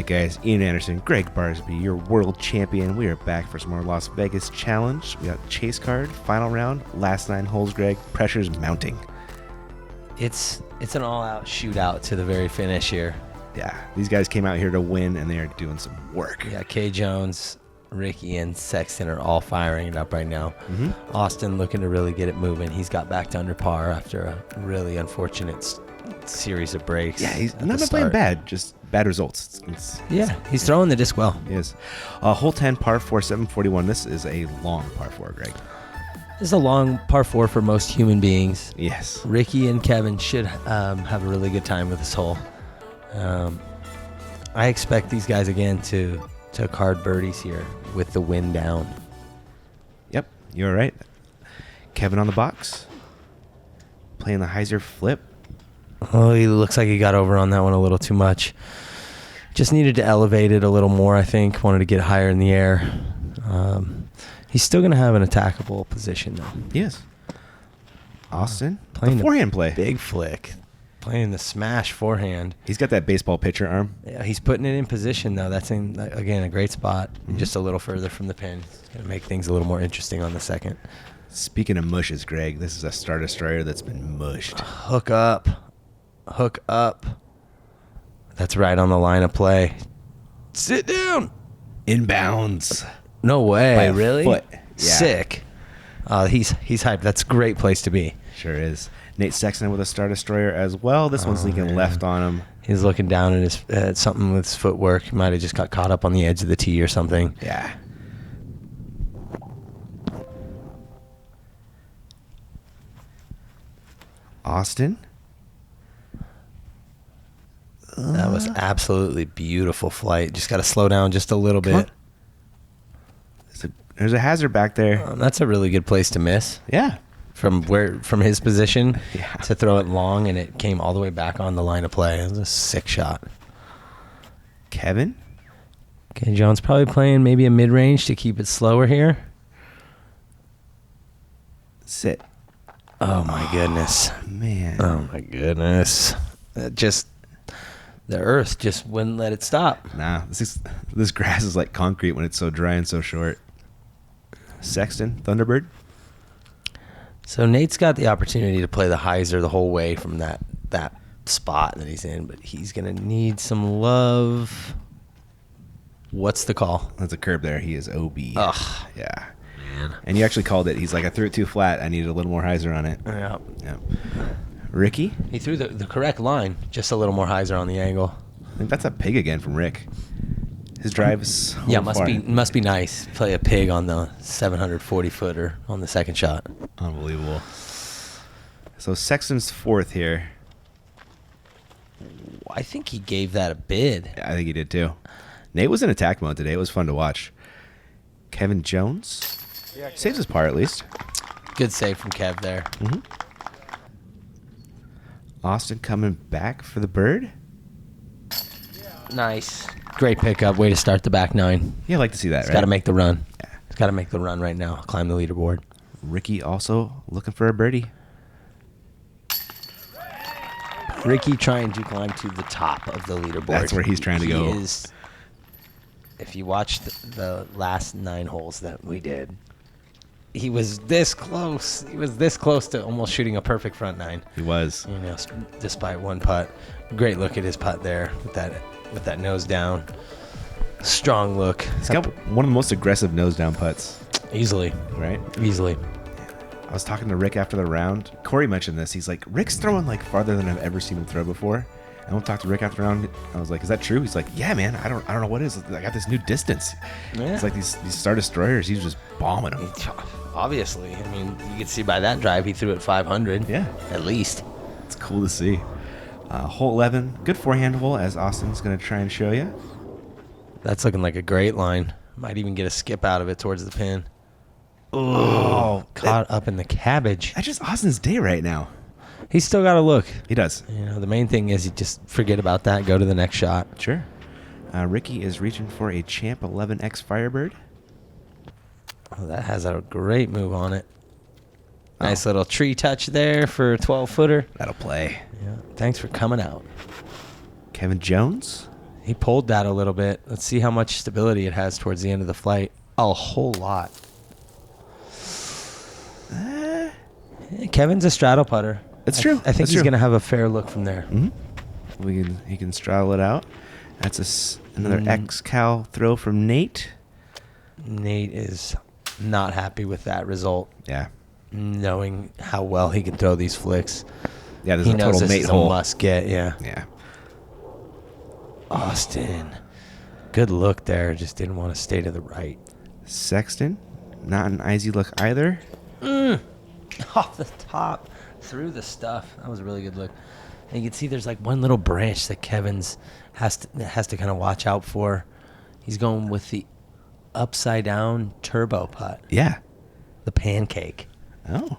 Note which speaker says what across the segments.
Speaker 1: right, guys. Ian Anderson, Greg Barsby, your world champion. We are back for some more Las Vegas challenge. We got chase card, final round, last 9 holes, Greg. Pressure's mounting.
Speaker 2: It's an all-out shootout to the very finish here.
Speaker 1: Yeah, these guys came out here to win, and they are doing some work.
Speaker 2: Yeah, Kay Jones, Ricky, and Sexton are all firing it up right now.
Speaker 1: Mm-hmm.
Speaker 2: Austin looking to really get it moving. He's got back to under par after a really unfortunate series of breaks.
Speaker 1: Yeah, he's not playing bad, just bad results.
Speaker 2: He's throwing the disc well.
Speaker 1: He is. Hole 10, par 4, 741. This is a long par 4, Greg.
Speaker 2: This is a long par 4 for most human beings.
Speaker 1: Yes.
Speaker 2: Ricky and Kevin should have a really good time with this hole. I expect these guys again to card birdies here with the wind down.
Speaker 1: Yep, you're right. Kevin on the box. Playing the hyzer flip.
Speaker 2: Oh, he looks like he got over on that one a little too much. Just needed to elevate it a little more, I think. Wanted to get higher in the air. He's still going to have an attackable position, though.
Speaker 1: Yes. Austin,
Speaker 2: playing
Speaker 1: the forehand play.
Speaker 2: Big flick. Playing the smash forehand.
Speaker 1: He's got that baseball pitcher arm.
Speaker 2: Yeah, he's putting it in position, though. That's, again, a great spot. Mm-hmm. Just a little further from the pin. It's going to make things a little more interesting on the second.
Speaker 1: Speaking of mushes, Greg, this is a Star Destroyer that's been mushed.
Speaker 2: Hook up. Hook up. That's right on the line of play. Sit down.
Speaker 1: Inbounds.
Speaker 2: No way. Really?
Speaker 1: Foot. Yeah.
Speaker 2: Sick. He's hyped. That's a great place to be.
Speaker 1: Sure is. Nate Sexton with a Star Destroyer as well. This one's leaking left on him.
Speaker 2: He's looking down at something with his footwork. He might have just got caught up on the edge of the tee or something.
Speaker 1: Yeah. Austin.
Speaker 2: That was absolutely beautiful flight. Just got to slow down just a little bit.
Speaker 1: There's a hazard back there.
Speaker 2: That's a really good place to miss.
Speaker 1: Yeah.
Speaker 2: From his position
Speaker 1: yeah.
Speaker 2: to throw it long, and it came all the way back on the line of play. It was a sick shot.
Speaker 1: Kevin?
Speaker 2: Okay, Jones probably playing maybe a mid-range to keep it slower here.
Speaker 1: Sit.
Speaker 2: Oh, my goodness.
Speaker 1: Man.
Speaker 2: Oh, my goodness. The earth just wouldn't let it stop.
Speaker 1: Nah, this grass is like concrete when it's so dry and so short. Sexton, Thunderbird.
Speaker 2: So Nate's got the opportunity to play the hyzer the whole way from that spot that he's in, but he's going to need some love. What's the call?
Speaker 1: That's a curb there. He is OB.
Speaker 2: Ugh.
Speaker 1: Yeah.
Speaker 2: Man.
Speaker 1: And you actually called it. He's like, I threw it too flat. I needed a little more hyzer on it.
Speaker 2: Yeah.
Speaker 1: Yeah. Ricky?
Speaker 2: He threw the correct line, just a little more hyzer on the angle.
Speaker 1: I think that's a pig again from Rick. His drive is
Speaker 2: must be nice. Play a pig on the 740-footer on the second shot.
Speaker 1: Unbelievable. So Sexton's fourth here.
Speaker 2: I think he gave that a bid.
Speaker 1: I think he did too. Nate was in attack mode today. It was fun to watch. Kevin Jones saves his par at least.
Speaker 2: Good save from Kev there.
Speaker 1: Mm-hmm. Austin coming back for the bird.
Speaker 2: Nice. Great pickup. Way to start the back nine.
Speaker 1: Yeah, I like to see that,
Speaker 2: He's
Speaker 1: right?
Speaker 2: got to make the run.
Speaker 1: Yeah.
Speaker 2: He's got to make the run right now. Climb the leaderboard.
Speaker 1: Ricky also looking for a birdie.
Speaker 2: Ricky trying to climb to the top of the leaderboard.
Speaker 1: That's where he's trying to go.
Speaker 2: If you watched the last 9 holes that we did, he was this close. He was this close to almost shooting a perfect front 9.
Speaker 1: He was.
Speaker 2: Despite one putt. Great look at his putt there with that nose down. Strong look.
Speaker 1: He's got one of the most aggressive nose down putts.
Speaker 2: Easily.
Speaker 1: Right?
Speaker 2: Easily.
Speaker 1: I was talking to Rick after the round. Corey mentioned this. He's like, Rick's throwing like farther than I've ever seen him throw before. And we'll talk to Rick after the round. I was like, is that true? He's like, yeah, man. I don't know what it is. I got this new distance. Yeah. It's like these Star Destroyers. He's just bombing them.
Speaker 2: Obviously. I mean, you can see by that drive, he threw it 500.
Speaker 1: Yeah.
Speaker 2: At least.
Speaker 1: It's cool to see. Hole 11. Good forehand hole, as Austin's going to try and show you.
Speaker 2: That's looking like a great line. Might even get a skip out of it towards the pin.
Speaker 1: Oh,
Speaker 2: caught up in the cabbage.
Speaker 1: That's just Austin's day right now.
Speaker 2: He's still got to look.
Speaker 1: He does.
Speaker 2: The main thing is you just forget about that. Go to the next shot.
Speaker 1: Sure. Ricky is reaching for a Champ 11X Firebird.
Speaker 2: Oh, that has a great move on it. Nice little tree touch there for a 12-footer.
Speaker 1: That'll play.
Speaker 2: Yeah. Thanks for coming out.
Speaker 1: Kevin Jones.
Speaker 2: He pulled that a little bit. Let's see how much stability it has towards the end of the flight. A whole lot. Kevin's a straddle putter.
Speaker 1: It's true.
Speaker 2: I think he's going to have a fair look from there.
Speaker 1: Mm-hmm. He can straddle it out. That's another X-Cal throw from Nate.
Speaker 2: Nate is not happy with that result.
Speaker 1: Yeah.
Speaker 2: Knowing how well he can throw these flicks.
Speaker 1: Yeah, there's
Speaker 2: he
Speaker 1: a
Speaker 2: knows
Speaker 1: total
Speaker 2: this
Speaker 1: mate
Speaker 2: is
Speaker 1: hole.
Speaker 2: A must get, yeah.
Speaker 1: Yeah.
Speaker 2: Austin. Good look there. Just didn't want to stay to the right.
Speaker 1: Sexton. Not an easy look either.
Speaker 2: Off the top. Through the stuff. That was a really good look. And you can see there's like one little branch that Kevin's has to kind of watch out for. He's going with the upside down turbo putt.
Speaker 1: Yeah.
Speaker 2: The pancake.
Speaker 1: Oh.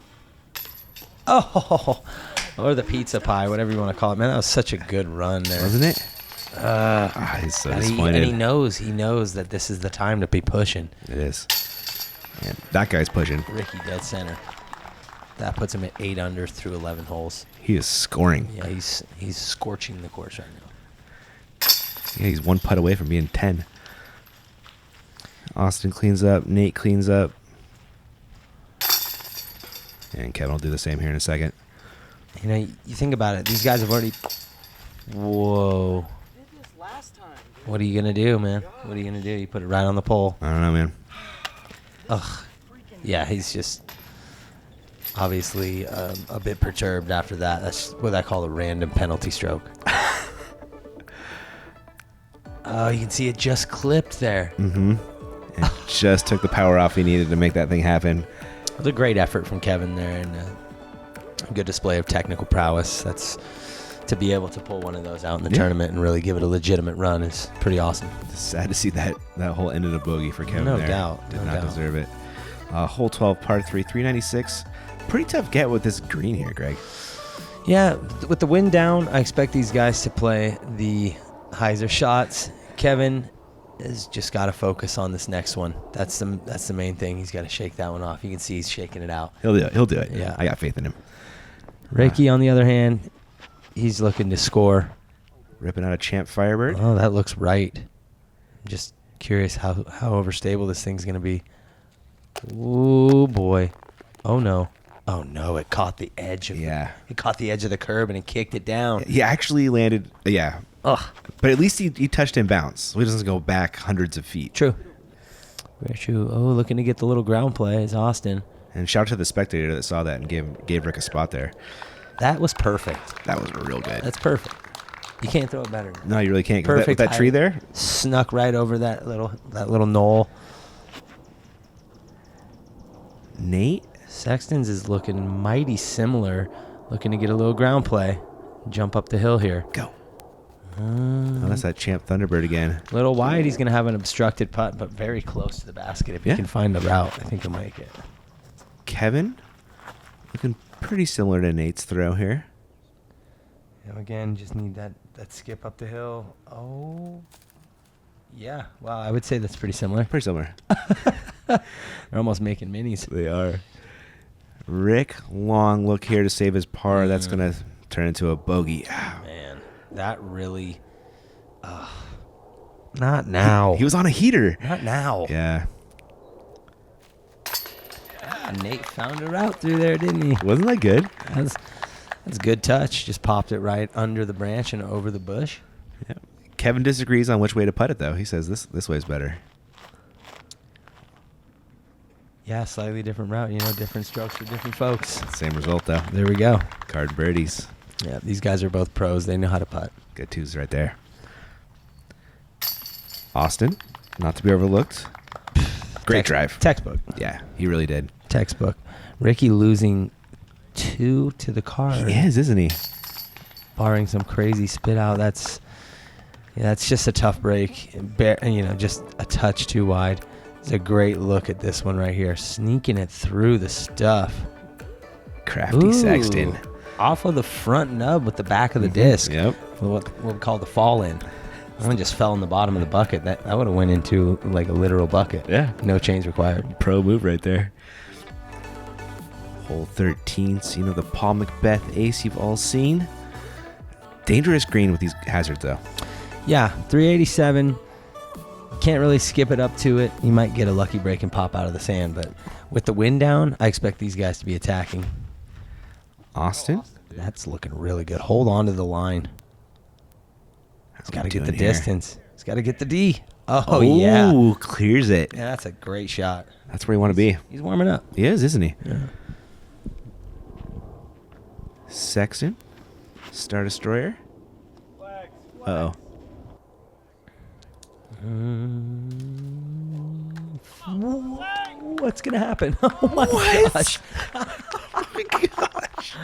Speaker 2: Oh. Or the pizza pie, whatever you want to call it. Man, that was such a good run there.
Speaker 1: Wasn't it? He's so disappointed.
Speaker 2: And he knows that this is the time to be pushing.
Speaker 1: It is. And that guy's pushing.
Speaker 2: Ricky dead center. That puts him at 8 under through 11 holes.
Speaker 1: He is scoring.
Speaker 2: Yeah, he's scorching the course right now.
Speaker 1: Yeah, he's one putt away from being 10. Austin cleans up. Nate cleans up. And Kevin will do the same here in a second.
Speaker 2: You know, you think about it. These guys have already... Whoa. What are you going to do, man? What are you going to do? You put it right on the pole.
Speaker 1: I don't know, man.
Speaker 2: Ugh. Yeah, he's just obviously a bit perturbed after that. That's what I call a random penalty stroke. Oh, you can see it just clipped there.
Speaker 1: Mm-hmm. And just took the power off he needed to make that thing happen.
Speaker 2: It was a great effort from Kevin there, and a good display of technical prowess. That's to be able to pull one of those out in the tournament and really give it a legitimate run is pretty awesome.
Speaker 1: It's sad to see that hole ended a bogey for Kevin.
Speaker 2: No
Speaker 1: there.
Speaker 2: doubt.
Speaker 1: Did
Speaker 2: no
Speaker 1: not
Speaker 2: doubt.
Speaker 1: deserve it. Hole 12, par 3, 396. Pretty tough get with this green here, Greg.
Speaker 2: Yeah, with the wind down, I expect these guys to play the hyzer shots. Kevin has just got to focus on this next one. That's the main thing. He's got to shake that one off. You can see he's shaking it out.
Speaker 1: He'll do it. He'll do it.
Speaker 2: Yeah.
Speaker 1: I got faith in him.
Speaker 2: Ricky, on the other hand, he's looking to score.
Speaker 1: Ripping out a Champ Firebird.
Speaker 2: Oh, that looks right. I'm just curious how overstable this thing's going to be. Oh, boy. Oh, no. Oh, no, it caught the edge of it caught the edge of the curb and it kicked it down.
Speaker 1: He actually landed,
Speaker 2: Ugh.
Speaker 1: But at least he touched in bounce, so he doesn't go back hundreds of feet.
Speaker 2: True. Very true. Oh, looking to get the little ground play is Austin.
Speaker 1: And shout out to the spectator that saw that and gave Rick a spot there.
Speaker 2: That was perfect.
Speaker 1: That was real good.
Speaker 2: That's perfect. You can't throw it better.
Speaker 1: No, you really can't.
Speaker 2: Perfect.
Speaker 1: With that tree there?
Speaker 2: Snuck right over that little knoll.
Speaker 1: Nate?
Speaker 2: Sexton's is looking mighty similar. Looking to get a little ground play. Jump up the hill here.
Speaker 1: Go. Oh, that's that Champ Thunderbird again.
Speaker 2: A little wide. He's going to have an obstructed putt, but very close to the basket. If he can find the route, I think he'll make it.
Speaker 1: Kevin? Looking pretty similar to Nate's throw here.
Speaker 2: Again, just need that skip up the hill. Oh. Yeah. Wow, I would say that's pretty similar.
Speaker 1: Pretty similar.
Speaker 2: They're almost making minis.
Speaker 1: They are. Rick, long look here to save his par. That's going to turn into a bogey.
Speaker 2: Man, that really... not now.
Speaker 1: He was on a heater.
Speaker 2: Not now.
Speaker 1: Yeah.
Speaker 2: Nate found a route through there, didn't he?
Speaker 1: Wasn't that good?
Speaker 2: That's a good touch. Just popped it right under the branch and over the bush.
Speaker 1: Yeah. Kevin disagrees on which way to putt it, though. He says this way's better.
Speaker 2: Yeah, slightly different route. Different strokes for different folks.
Speaker 1: Same result, though.
Speaker 2: There we go.
Speaker 1: Card birdies.
Speaker 2: Yeah, these guys are both pros. They know how to putt.
Speaker 1: Good twos right there. Austin, not to be overlooked. Great drive.
Speaker 2: Textbook.
Speaker 1: Yeah, he really did.
Speaker 2: Textbook. Ricky losing 2 to the card.
Speaker 1: He is, isn't he?
Speaker 2: Barring some crazy spit out. That's just a tough break. Just a touch too wide. It's a great look at this one right here. Sneaking it through the stuff.
Speaker 1: Crafty Sexton.
Speaker 2: Off of the front nub with the back of the disc.
Speaker 1: Yep.
Speaker 2: What we call the fall in. That one just fell in the bottom of the bucket. That would have went into like a literal bucket.
Speaker 1: Yeah.
Speaker 2: No change required.
Speaker 1: Pro move right there. Hole 13. So, the Paul Macbeth ace you've all seen. Dangerous green with these hazards, though.
Speaker 2: Yeah, 387. Can't really skip it up to it. You might get a lucky break and pop out of the sand, but with the wind down, I expect these guys to be attacking.
Speaker 1: Austin?
Speaker 2: That's looking really good. Hold on to the line. He's got to get the distance. He's got to get the D. Oh, yeah.
Speaker 1: Ooh, clears it.
Speaker 2: Yeah, that's a great shot.
Speaker 1: That's where you want to be.
Speaker 2: He's warming up.
Speaker 1: He is, isn't he?
Speaker 2: Yeah.
Speaker 1: Sexton. Star Destroyer. Uh-oh.
Speaker 2: What's going to happen? Oh, my gosh.
Speaker 1: Oh, my gosh.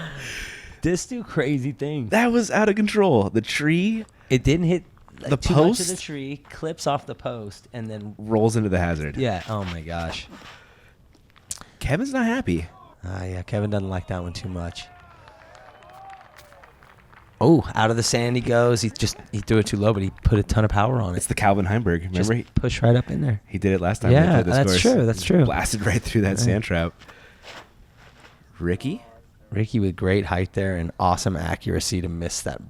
Speaker 2: This do crazy things.
Speaker 1: That was out of control. The tree
Speaker 2: It didn't hit
Speaker 1: the
Speaker 2: too much
Speaker 1: post?
Speaker 2: of the tree, clips off the post, and then
Speaker 1: rolls into the hazard.
Speaker 2: yeah. Oh my gosh.
Speaker 1: Kevin's not happy.
Speaker 2: Yeah. Kevin doesn't like that one too much. Oh, out of the sand he goes. He threw it too low, but he put a ton of power on it.
Speaker 1: It's the Calvin Heimberg. Remember?
Speaker 2: Just push right up in there.
Speaker 1: He did it last time.
Speaker 2: Yeah,
Speaker 1: we played this
Speaker 2: that's
Speaker 1: course.
Speaker 2: true. That's true.
Speaker 1: Blasted right through that sand trap. Ricky
Speaker 2: with great height there and awesome accuracy to miss that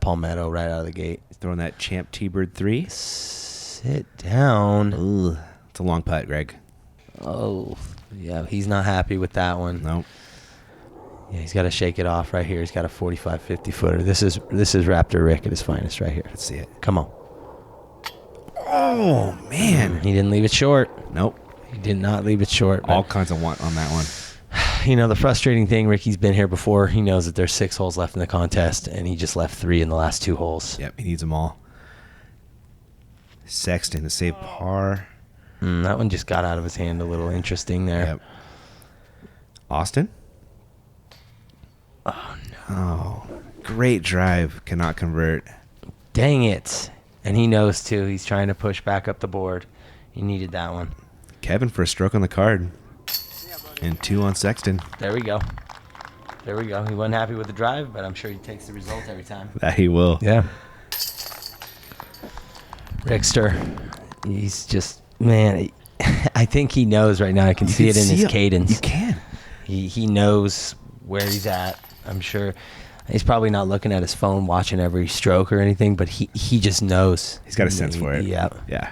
Speaker 2: palmetto right out of the gate.
Speaker 1: throwing that champ T-Bird 3.
Speaker 2: Sit down.
Speaker 1: Ugh. It's a long putt, Greg.
Speaker 2: Oh, yeah. He's not happy with that one.
Speaker 1: No.
Speaker 2: Yeah, he's got to shake it off right here. He's got a 45, 50 footer. This is Raptor Rick at his finest right here.
Speaker 1: Let's see it.
Speaker 2: Come on.
Speaker 1: Oh, man.
Speaker 2: He didn't leave it short.
Speaker 1: Nope.
Speaker 2: He did not leave it short.
Speaker 1: All kinds of want on that one.
Speaker 2: You know, the frustrating thing, Ricky's been here before. He knows that there's 6 holes left in the contest, and he just left 3 in the last 2 holes.
Speaker 1: Yep, he needs them all. Sexton to save par.
Speaker 2: That one just got out of his hand a little interesting there.
Speaker 1: Yep. Austin?
Speaker 2: Oh, no.
Speaker 1: Oh, great drive. Cannot convert.
Speaker 2: Dang it. And he knows, too. He's trying to push back up the board. He needed that one.
Speaker 1: Kevin for a stroke on the card. And 2 on Sexton.
Speaker 2: There we go. He wasn't happy with the drive, but I'm sure he takes the result every time.
Speaker 1: That he will.
Speaker 2: Yeah. Rickster, he's just, man, I think he knows right now. I can see it in his cadence.
Speaker 1: You can.
Speaker 2: He knows where he's at. I'm sure he's probably not looking at his phone watching every stroke or anything, but he just knows.
Speaker 1: He's got a sense for it.
Speaker 2: Yeah.
Speaker 1: Yeah.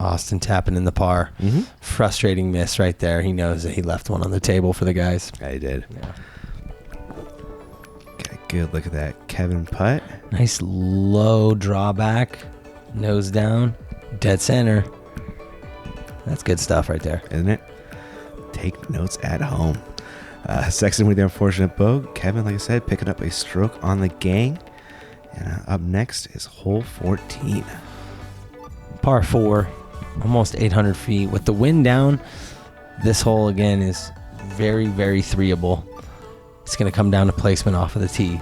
Speaker 2: Austin tapping in the par.
Speaker 1: Mm-hmm.
Speaker 2: Frustrating miss right there. He knows that he left one on the table for the guys.
Speaker 1: Yeah, he did.
Speaker 2: Yeah.
Speaker 1: Okay, good look at that. Kevin putt.
Speaker 2: Nice low drawback. Nose down. Dead center. That's good stuff right there.
Speaker 1: Isn't it? Take notes at home. Sexton with the unfortunate bogue. Kevin, like I said, picking up a stroke on the gang. And up next is hole 14.
Speaker 2: Par 4. Almost 800 feet. With the wind down, this hole again is very, very threeable. It's going to come down to placement off of the tee.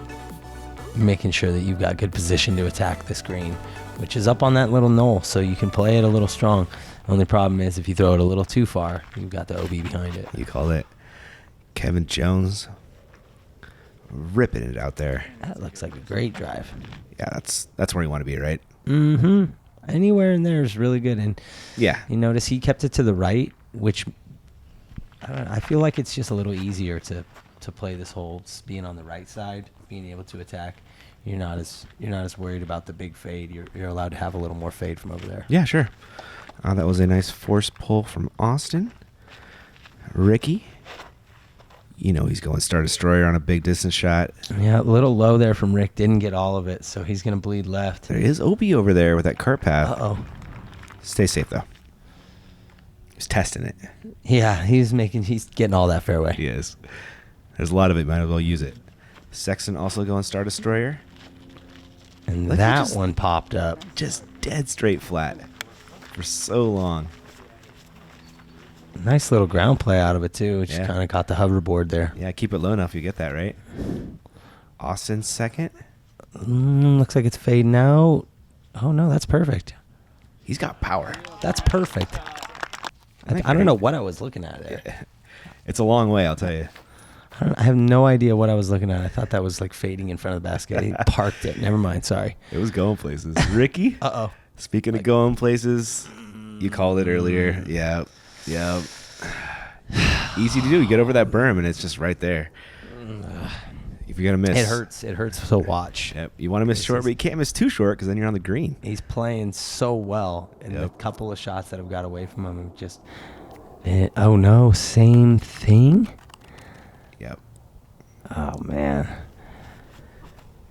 Speaker 2: Making sure that you've got good position to attack this green, which is up on that little knoll, so you can play it a little strong. The only problem is if you throw it a little too far, you've got the OB behind it.
Speaker 1: You called it. Kevin Jones ripping it out there.
Speaker 2: That looks like a great drive.
Speaker 1: Yeah, that's where you want to be, right?
Speaker 2: Mm-hmm. Anywhere in there is really good. And
Speaker 1: Yeah.
Speaker 2: you notice he kept it to the right, which I feel like it's just a little easier to play this hole being on the right side, being able to attack. You're not as worried about the big fade. You're allowed to have a little more fade from over there.
Speaker 1: Yeah, sure. That was a nice force pull from Austin. Ricky. You know he's going Star Destroyer on a big distance shot.
Speaker 2: Yeah, a little low there from Rick. Didn't get all of it, so he's going to bleed left.
Speaker 1: There is Opie over there with that cart path.
Speaker 2: Uh-oh.
Speaker 1: Stay safe, though. He's testing it.
Speaker 2: Yeah, he's getting all that fairway.
Speaker 1: He is. There's a lot of it. Might as well use it. Sexton also going Star Destroyer.
Speaker 2: And
Speaker 1: Like
Speaker 2: that one popped up.
Speaker 1: Just dead straight flat for so long.
Speaker 2: Nice little ground play out of it, too. Just
Speaker 1: Yeah.
Speaker 2: kind of caught the hoverboard there.
Speaker 1: Yeah, keep it low enough. You get that, right? Austin second.
Speaker 2: Looks like it's fading out. Oh, no, that's perfect.
Speaker 1: He's got power.
Speaker 2: That's perfect. I don't know what I was looking at there.
Speaker 1: It's a long way, I'll tell you.
Speaker 2: I have no idea what I was looking at. I thought that was like fading in front of the basket. He parked it. Never mind. Sorry.
Speaker 1: It was going places. Ricky?
Speaker 2: Uh-oh.
Speaker 1: Speaking of going places, you called it earlier. Yeah. Easy to do. You get over that berm, and it's just right there. if you're going to miss.
Speaker 2: It hurts to watch.
Speaker 1: Yep. You want to miss short, but you can't miss too short because then you're on the green.
Speaker 2: He's playing so well. And the couple of shots that have got away from him have just... oh, no. Same thing?
Speaker 1: Yep.
Speaker 2: Oh, man.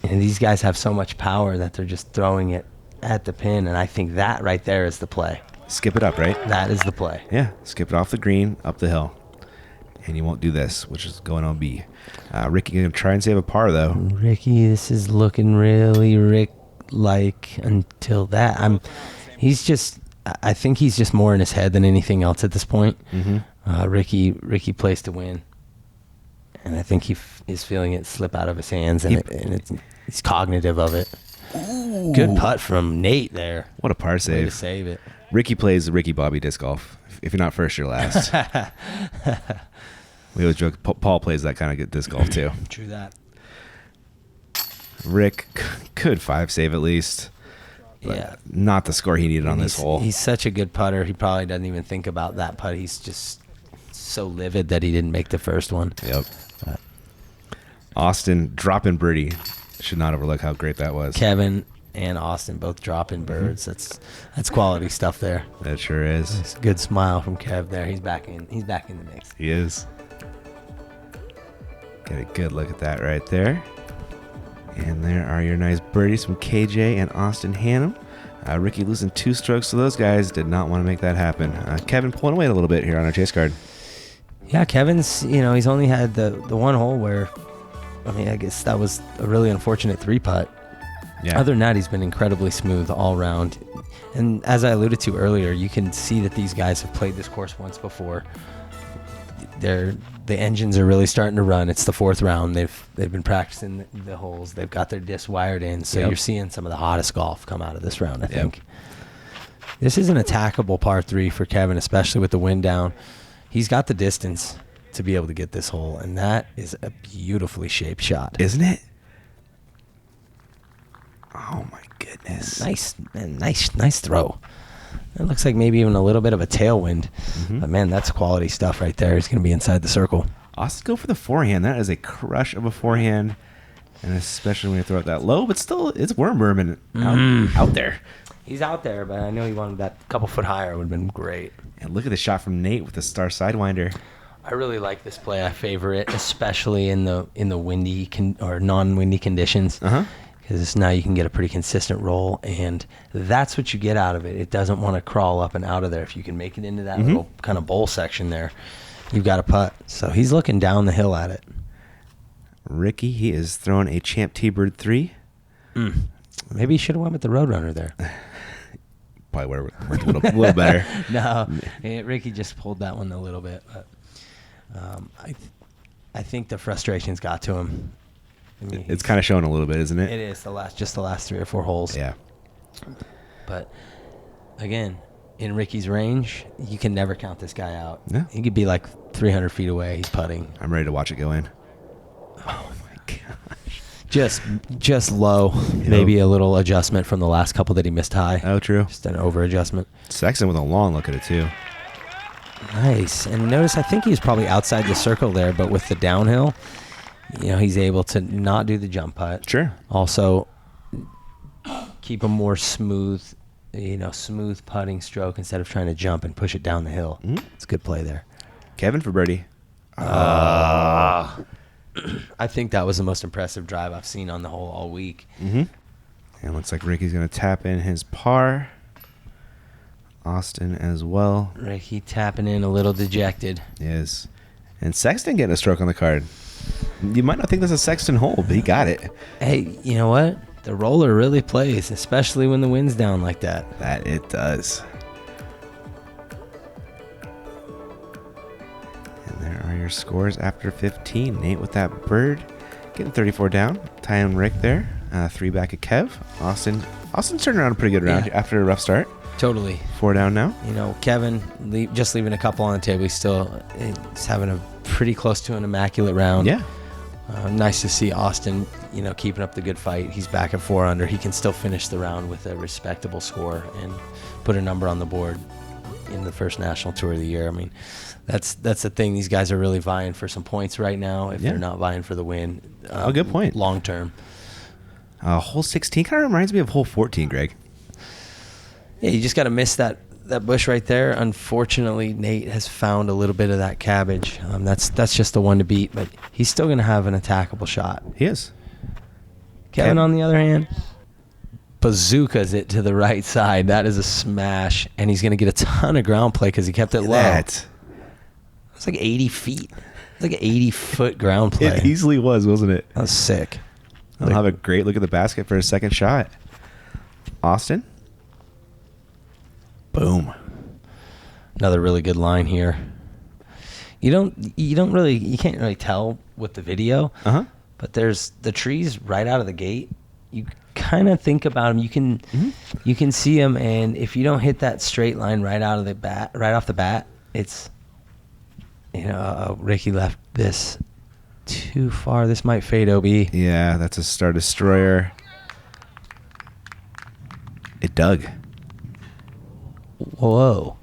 Speaker 2: And these guys have so much power that they're just throwing it at the pin. And I think that right there is the play.
Speaker 1: Skip it up, right?
Speaker 2: That is the play.
Speaker 1: Yeah. Skip it off the green, up the hill. And you won't do this, which is going on B. Ricky going to try and save a par, though.
Speaker 2: Ricky, this is looking really Rick-like until that. I think he's just more in his head than anything else at this point. Mm-hmm. Ricky plays to win. And I think he is feeling it slip out of his hands, and he's cognitive of it. Ooh. Good putt from Nate there.
Speaker 1: What a par save.
Speaker 2: Way to save it.
Speaker 1: Ricky plays Ricky Bobby disc golf. If you're not first, you're last. We always joke, Paul plays that kind of good disc golf too.
Speaker 2: True that.
Speaker 1: Rick could 5 save at least. But not the score he needed on this hole.
Speaker 2: He's such a good putter. He probably doesn't even think about that putt. He's just so livid that he didn't make the first one.
Speaker 1: Yep. Austin dropping birdie. Should not overlook how great that was.
Speaker 2: Kevin and Austin both dropping birds. That's quality stuff there.
Speaker 1: That sure is.
Speaker 2: It's a good smile from Kev there. He's back in the mix.
Speaker 1: He is. Get a good look at that right there. And there are your nice birdies from KJ and Austin Hannum. Ricky losing 2 strokes to those guys. Did not want to make that happen. Kevin pulling away a little bit here on our chase card.
Speaker 2: Yeah, Kevin's, he's only had the one hole where, I guess that was a really unfortunate 3-putt. Yeah. Other than that, he's been incredibly smooth all around. And as I alluded to earlier, you can see that these guys have played this course once before. The engines are really starting to run. It's the 4th round. They've been practicing the holes. They've got their discs wired in. So you're seeing some of the hottest golf come out of this round, I think. This is an attackable par 3 for Kevin, especially with the wind down. He's got the distance to be able to get this hole, and that is a beautifully shaped shot.
Speaker 1: Isn't it? Oh, my goodness.
Speaker 2: Nice throw. It looks like maybe even a little bit of a tailwind. Mm-hmm. But, man, that's quality stuff right there. He's going to be inside the circle.
Speaker 1: Austin, go for the forehand. That is a crush of a forehand, and especially when you throw it that low. But still, it's worm out there.
Speaker 2: He's out there, but I know he wanted that couple foot higher. It would have been great.
Speaker 1: And look at the shot from Nate with the star sidewinder.
Speaker 2: I really like this play. I favor it, especially in the windy or non-windy conditions. Because now you can get a pretty consistent roll, and that's what you get out of it. It doesn't want to crawl up and out of there. If you can make it into that little kind of bowl section there, you've got a putt. So he's looking down the hill at it.
Speaker 1: Ricky, he is throwing a Champ T-Bird 3.
Speaker 2: Maybe he should have went with the Roadrunner there.
Speaker 1: Probably worked a little better.
Speaker 2: No, Ricky just pulled that one a little bit. But I think the frustration's got to him.
Speaker 1: It's kind of showing a little bit, isn't it?
Speaker 2: It is just the last 3 or 4 holes.
Speaker 1: Yeah.
Speaker 2: But again, in Ricky's range, you can never count this guy out.
Speaker 1: No.
Speaker 2: He could be like 300 feet away. He's putting.
Speaker 1: I'm ready to watch it go in. Oh my gosh.
Speaker 2: Just low. Maybe a little adjustment from the last couple that he missed high.
Speaker 1: Oh, true.
Speaker 2: Just an over adjustment.
Speaker 1: Sexton with a long look at it too.
Speaker 2: Nice. And notice, I think he's probably outside the circle there, but with the downhill, he's able to not do the jump putt.
Speaker 1: Sure.
Speaker 2: Also, keep a more smooth putting stroke instead of trying to jump and push it down the hill. It's a good play there.
Speaker 1: Kevin for birdie.
Speaker 2: I think that was the most impressive drive I've seen on the hole all week.
Speaker 1: And it looks like Ricky's going to tap in his par. Austin as well.
Speaker 2: Ricky tapping in a little dejected.
Speaker 1: Yes. And Sexton getting a stroke on the card. You might not think that's a Sexton hole, but he got it.
Speaker 2: Hey, you know what? The roller really plays, especially when the wind's down like that.
Speaker 1: That it does. And there are your scores after 15. Nate with that bird, getting 34 down. Tying Rick there. 3 back at Kev. Austin's turning around a pretty good round after a rough start.
Speaker 2: Totally.
Speaker 1: 4 down now.
Speaker 2: Kevin, just leaving a couple on the table. He's having a pretty close to an immaculate round.
Speaker 1: Yeah.
Speaker 2: Nice to see Austin, keeping up the good fight. He's back at 4 under. He can still finish the round with a respectable score and put a number on the board. in the first national tour of the year. I mean, that's the thing. These guys are really vying for some points right now. If they're not vying for the win,
Speaker 1: good point.
Speaker 2: Long term.
Speaker 1: Hole 16 kind of reminds me of hole 14, Greg.
Speaker 2: Yeah, you just got to miss that bush right there. Unfortunately, Nate has found a little bit of that cabbage. That's just the one to beat, but he's still going to have an attackable shot.
Speaker 1: He is.
Speaker 2: Kevin, on the other hand, bazookas it to the right side. That is a smash, and he's going to get a ton of ground play because he kept it low. It's like 80 feet. It's like an 80-foot ground play.
Speaker 1: It easily wasn't it?
Speaker 2: That was sick.
Speaker 1: I'll have a great look at the basket for his second shot. Austin. Boom.
Speaker 2: Another really good line here. You can't really tell with the video. But there's the trees right out of the gate. You kind of think about them. You can see them, and if you don't hit that straight line right off the bat, it's Ricky left this too far. This might fade OB.
Speaker 1: Yeah, that's a Star Destroyer. It dug.
Speaker 2: Whoa.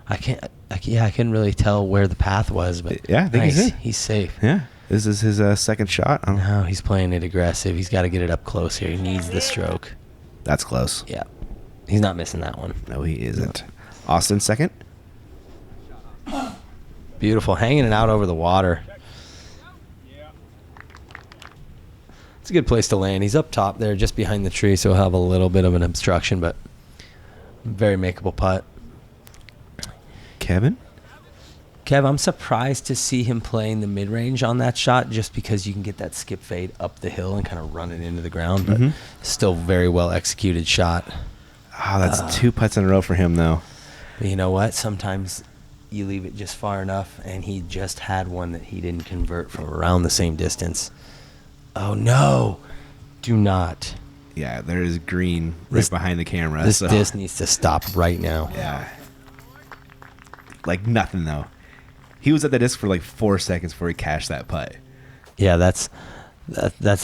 Speaker 2: I couldn't really tell where the path was, but
Speaker 1: yeah, I think
Speaker 2: he's safe.
Speaker 1: Yeah. This is his second shot.
Speaker 2: No, he's playing it aggressive. He's got to get it up close here. He needs the stroke.
Speaker 1: That's close.
Speaker 2: Yeah. He's not missing that one.
Speaker 1: No, he isn't. Austin second.
Speaker 2: Beautiful. Hanging it out over the water. It's a good place to land. He's up top there just behind the tree, so he'll have a little bit of an obstruction, but very makeable putt.
Speaker 1: Kev,
Speaker 2: I'm surprised to see him playing the mid-range on that shot just because you can get that skip fade up the hill and kind of run it into the ground, but still very well executed shot.
Speaker 1: Oh, that's 2 putts in a row for him, though.
Speaker 2: But you know what? Sometimes you leave it just far enough, and he just had one that he didn't convert from around the same distance. Oh, no. Do not.
Speaker 1: Yeah, there is green right behind the camera.
Speaker 2: This disc needs to stop right now.
Speaker 1: Yeah. Like nothing, though. He was at the disc for like 4 seconds before he cashed that putt.
Speaker 2: Yeah, that's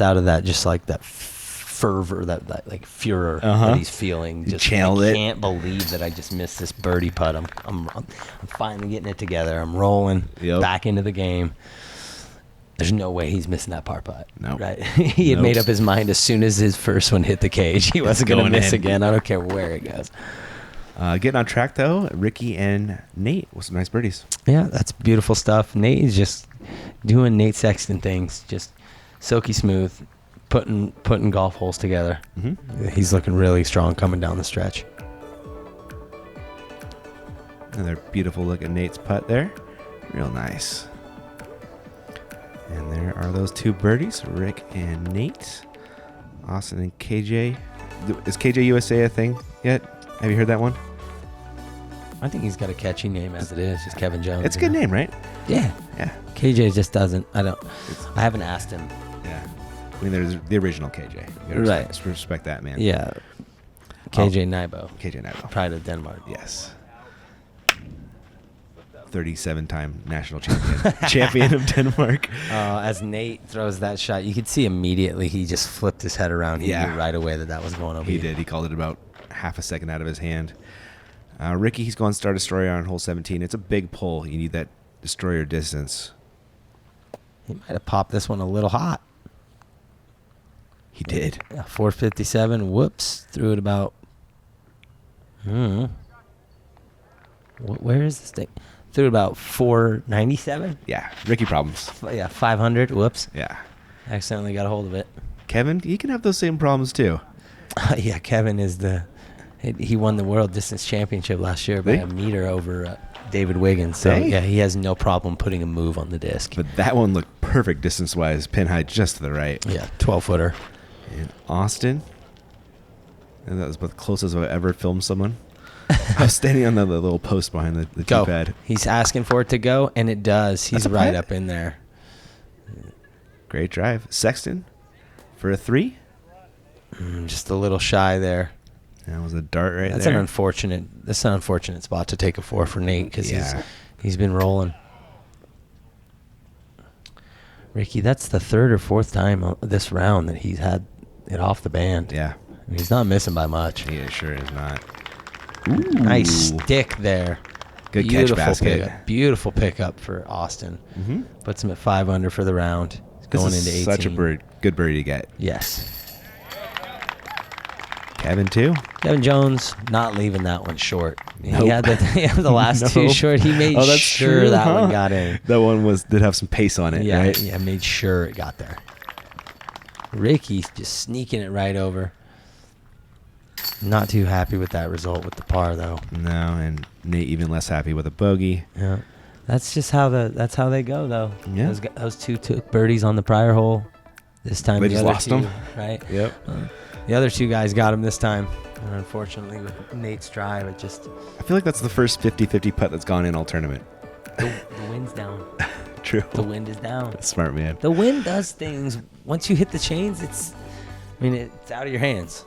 Speaker 2: out of that, just like that fervor, that like furor that he's feeling. Just
Speaker 1: channeled it.
Speaker 2: I can't believe that I just missed this birdie putt. I'm finally getting it together. I'm rolling back into the game. There's no way he's missing that par putt.
Speaker 1: No. Nope.
Speaker 2: Right? He had made up his mind as soon as his first one hit the cage. He wasn't going to miss again. I don't care where it goes.
Speaker 1: Getting on track, though, Ricky and Nate with some nice birdies.
Speaker 2: Yeah, that's beautiful stuff. Nate is just doing Nate Sexton things, just silky smooth, putting golf holes together. He's looking really strong coming down the stretch.
Speaker 1: Another beautiful look at Nate's putt there. Real nice. And there are those 2 birdies, Rick and Nate. Austin and KJ. Is KJ USA a thing yet? Have you heard that one?
Speaker 2: I think he's got a catchy name as it is, just Kevin Jones.
Speaker 1: It's a good name, right?
Speaker 2: Yeah.
Speaker 1: Yeah.
Speaker 2: KJ just doesn't. I haven't asked him.
Speaker 1: Yeah. I mean, there's the original KJ.
Speaker 2: Right.
Speaker 1: Respect that, man.
Speaker 2: Yeah. KJ Nybo.
Speaker 1: KJ Nybo.
Speaker 2: Pride of Denmark.
Speaker 1: Yes. 37-time national champion of Denmark.
Speaker 2: As Nate throws that shot, you could see immediately he just flipped his head around. He knew right away that was going over.
Speaker 1: He did. He called it about half a second out of his hand. Ricky, he's going Star Destroyer on hole 17. It's a big pull. You need that Destroyer distance.
Speaker 2: He might have popped this one a little hot.
Speaker 1: He did.
Speaker 2: Yeah, 457. Whoops. Threw it about... Where is this thing? Threw it about 497.
Speaker 1: Yeah, Ricky problems.
Speaker 2: Yeah, 500. Whoops.
Speaker 1: Yeah.
Speaker 2: Accidentally got a hold of it.
Speaker 1: Kevin, you can have those same problems too.
Speaker 2: Yeah, Kevin is he won the World Distance Championship last year by a meter over David Wiggins. So, yeah, he has no problem putting a move on the disc.
Speaker 1: But that one looked perfect distance-wise, pin height just to the right.
Speaker 2: Yeah, 12-footer.
Speaker 1: And Austin, and that was about the closest I've ever filmed someone. I was standing on the little post behind the tee pad.
Speaker 2: He's asking for it to go, and it does. He's right up in there.
Speaker 1: Great drive. Sexton for a 3.
Speaker 2: Just a little shy there.
Speaker 1: That was a dart right there.
Speaker 2: That's an unfortunate spot to take a 4 for Nate because he's been rolling. Ricky, that's the 3rd or 4th time this round that he's had it off the band.
Speaker 1: Yeah.
Speaker 2: He's not missing by much.
Speaker 1: He sure is not.
Speaker 2: Nice stick there.
Speaker 1: Good
Speaker 2: Beautiful
Speaker 1: catch basket.
Speaker 2: Pickup. Beautiful pickup for Austin.
Speaker 1: Mm-hmm.
Speaker 2: Puts him at 5 under for the round. He's going into 18.
Speaker 1: Such a good birdie to get.
Speaker 2: Yes.
Speaker 1: Kevin too.
Speaker 2: Kevin Jones not leaving that one short.
Speaker 1: Nope.
Speaker 2: He had the last two short. He made sure
Speaker 1: true,
Speaker 2: that
Speaker 1: huh?
Speaker 2: one got in.
Speaker 1: That one did have some pace on it,
Speaker 2: Yeah,
Speaker 1: right?
Speaker 2: yeah, made sure it got there. Ricky's just sneaking it right over. Not too happy with that result with the par though.
Speaker 1: No, and Nate even less happy with a bogey.
Speaker 2: Yeah, that's just how they go though.
Speaker 1: Yeah.
Speaker 2: Those two took birdies on the prior hole. This time
Speaker 1: They
Speaker 2: the
Speaker 1: just
Speaker 2: other
Speaker 1: lost
Speaker 2: two,
Speaker 1: them.
Speaker 2: right?
Speaker 1: Yep.
Speaker 2: The other two guys got him this time. And unfortunately, with Nate's drive, it just
Speaker 1: I feel like that's the first 50-50 putt that's gone in all tournament.
Speaker 2: the wind's down.
Speaker 1: True.
Speaker 2: The wind is down.
Speaker 1: Smart man.
Speaker 2: The wind does things. Once you hit the chains, it's out of your hands.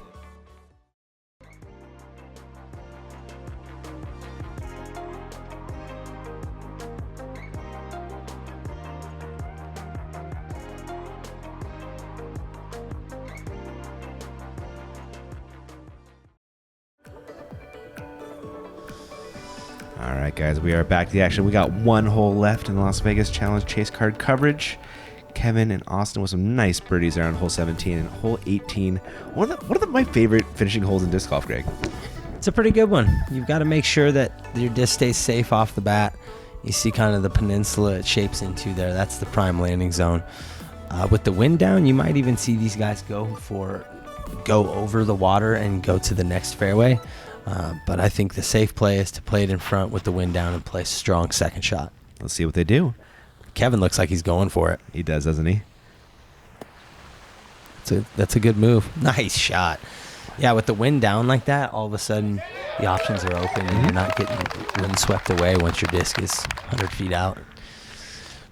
Speaker 1: All right, guys, we are back to the action. We got one hole left in the Las Vegas Challenge Chase Card coverage. Kevin and Austin with some nice birdies there on hole 17 and hole 18. One of my favorite finishing holes in disc golf, Greg.
Speaker 2: It's a pretty good one. You've got to make sure that your disc stays safe off the bat. You see kind of the peninsula it shapes into there. That's the prime landing zone. With the wind down, you might even see these guys go over the water and go to the next fairway. But I think the safe play is to play it in front with the wind down and play a strong second shot.
Speaker 1: Let's see what they do.
Speaker 2: Kevin looks like he's going for it.
Speaker 1: He does, doesn't he?
Speaker 2: That's a good move. Nice shot. Yeah, with the wind down like that, all of a sudden the options are open and you're not getting wind swept away once your disc is 100 feet out.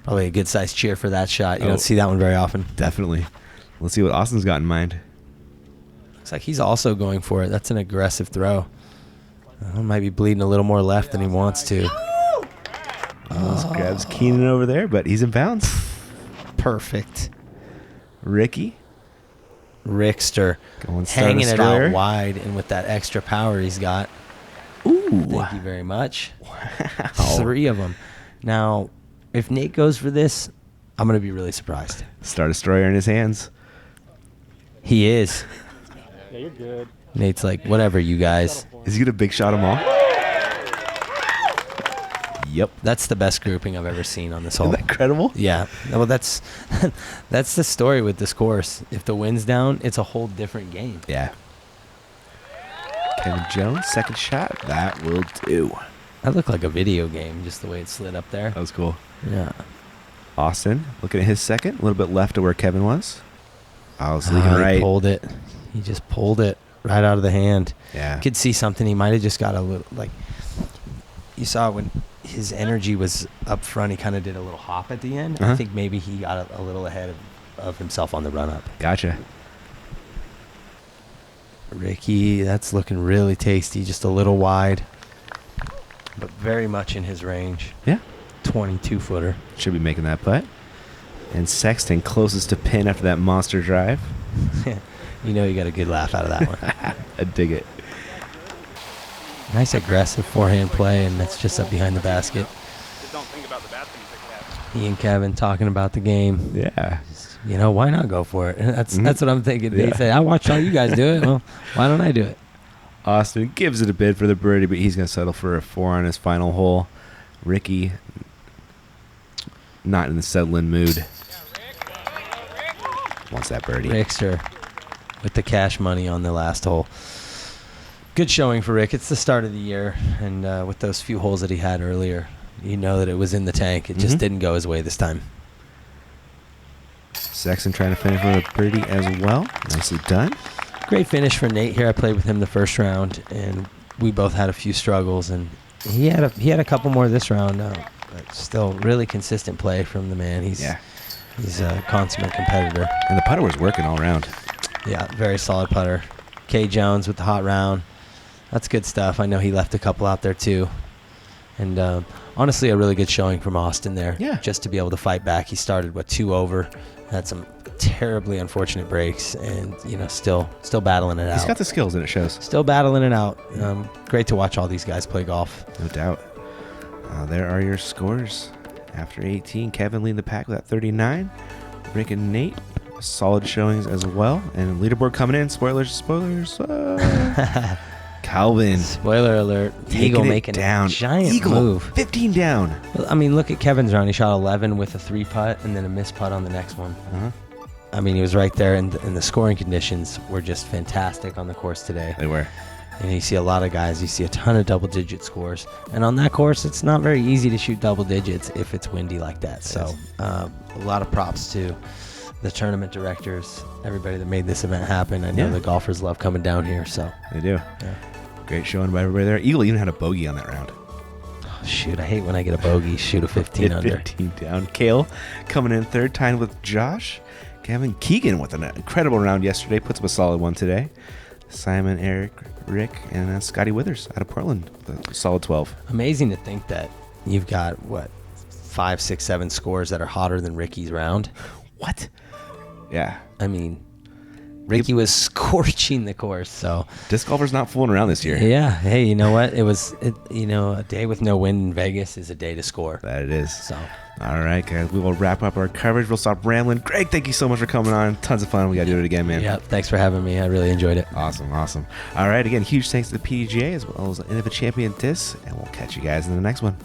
Speaker 2: Probably a good-sized cheer for that shot. You don't see that one very often.
Speaker 1: Definitely. Let's see what Austin's got in mind.
Speaker 2: Looks like he's also going for it. That's an aggressive throw. Might be bleeding a little more left than he wants to.
Speaker 1: Almost grabs Keenan over there, but he's in bounds.
Speaker 2: Perfect.
Speaker 1: Ricky.
Speaker 2: Rickster
Speaker 1: Going
Speaker 2: hanging it
Speaker 1: destroyer.
Speaker 2: out wide, and with that extra power he's got.
Speaker 1: Ooh.
Speaker 2: Thank you very much.
Speaker 1: Wow.
Speaker 2: 3 of them. Now, if Nate goes for this, I'm going to be really surprised.
Speaker 1: Star Destroyer in his hands.
Speaker 2: He is.
Speaker 3: Yeah, you're good.
Speaker 2: Nate's like, whatever, you guys.
Speaker 1: Is he going to big shot them all? Yep.
Speaker 2: That's the best grouping I've ever seen on this hole.
Speaker 1: Isn't that incredible?
Speaker 2: Yeah. Well, that's the story with this course. If the wind's down, it's a whole different game.
Speaker 1: Yeah. Kevin Jones, second shot. That will do.
Speaker 2: That looked like a video game, just the way it slid up there.
Speaker 1: That was cool.
Speaker 2: Yeah.
Speaker 1: Austin, looking at his second. A little bit left of where Kevin was. I was leaking right.
Speaker 2: He pulled it. He just pulled it right out of the hand.
Speaker 1: Yeah.
Speaker 2: You could see something. He might have just got a little, like, you saw when his energy was up front, he kind of did a little hop at the end. I think maybe he got a little ahead of himself on the run-up.
Speaker 1: Gotcha.
Speaker 2: Ricky, that's looking really tasty. Just a little wide, but very much in his range.
Speaker 1: Yeah.
Speaker 2: 22-footer.
Speaker 1: Should be making that putt. And Sexton closest to pin after that monster drive.
Speaker 2: You know you got a good laugh out of that one.
Speaker 1: I dig it.
Speaker 2: Nice aggressive forehand play, and that's just up behind the basket.
Speaker 3: Just don't think about the bad things that could happen.
Speaker 2: He and Kevin talking about the game.
Speaker 1: Yeah.
Speaker 2: You know, why not go for it? That's what I'm thinking.
Speaker 1: Yeah.
Speaker 2: They say, I watched all you guys do it. Well, why don't I do it?
Speaker 1: Austin gives it a bid for the birdie, but he's going to settle for a 4 on his final hole. Ricky, not in the settling mood. Wants that birdie.
Speaker 2: Rickster with the cash money on the last hole. Good showing for Rick. It's the start of the year, and with those few holes that he had earlier, you know that it was in the tank. It just didn't go his way this time.
Speaker 1: Sexton trying to finish with a birdie as well. Nicely done.
Speaker 2: Great finish for Nate here. I played with him the first round, and we both had a few struggles, and he had a couple more this round. But still, really consistent play from the man. He's a consummate competitor.
Speaker 1: And the putter was working all around.
Speaker 2: Yeah, very solid putter. K. Jones with the hot round. That's good stuff. I know he left a couple out there too. And honestly, a really good showing from Austin there.
Speaker 1: Yeah.
Speaker 2: Just to be able to fight back. He started with 2 over, had some terribly unfortunate breaks, and still battling it out.
Speaker 1: He's got the skills, and it shows.
Speaker 2: Still battling it out. Great to watch all these guys play golf.
Speaker 1: No doubt. There are your scores. After 18, Kevin leading the pack with that 39. Rick and Nate, solid showings as well. And leaderboard coming in. Spoilers. Calvin.
Speaker 2: Spoiler alert. Eagle making
Speaker 1: down.
Speaker 2: a giant
Speaker 1: Eagle,
Speaker 2: move.
Speaker 1: 15 down.
Speaker 2: Well, I mean, look at Kevin's round. He shot 11 with a 3-putt and then a missed putt on the next one.
Speaker 1: Uh-huh.
Speaker 2: I mean, he was right there, and the scoring conditions were just fantastic on the course today.
Speaker 1: They were.
Speaker 2: And you see a lot of guys, you see a ton of double-digit scores. And on that course, it's not very easy to shoot double digits if it's windy like that. So a lot of props to the tournament directors, everybody that made this event happen. I know the golfers love coming down here. So
Speaker 1: They do.
Speaker 2: Yeah.
Speaker 1: Great showing by everybody there. Eagle even had a bogey on that round.
Speaker 2: Oh, shoot, I hate when I get a bogey, shoot a 15 under.
Speaker 1: 15 down. Kale coming in third, tying with Josh. Kevin Keegan with an incredible round yesterday. Puts up a solid one today. Simon, Eric, Rick, and Scotty Withers out of Portland with a solid 12.
Speaker 2: Amazing to think that you've got, 5, 6, 7 scores that are hotter than Ricky's round.
Speaker 1: What? Yeah.
Speaker 2: I mean, Ricky was scorching the course, so.
Speaker 1: Disc golfer's not fooling around this year.
Speaker 2: Yeah. Hey, you know what? A day with no wind in Vegas is a day to score.
Speaker 1: That it is.
Speaker 2: So.
Speaker 1: All right, guys. We will wrap up our coverage. We'll stop rambling. Greg, thank you so much for coming on. Tons of fun. We got to do it again, man.
Speaker 2: Yeah. Thanks for having me. I really enjoyed it.
Speaker 1: Awesome. All right. Again, huge thanks to the PDGA as well as Innova Champion Disc, and we'll catch you guys in the next one.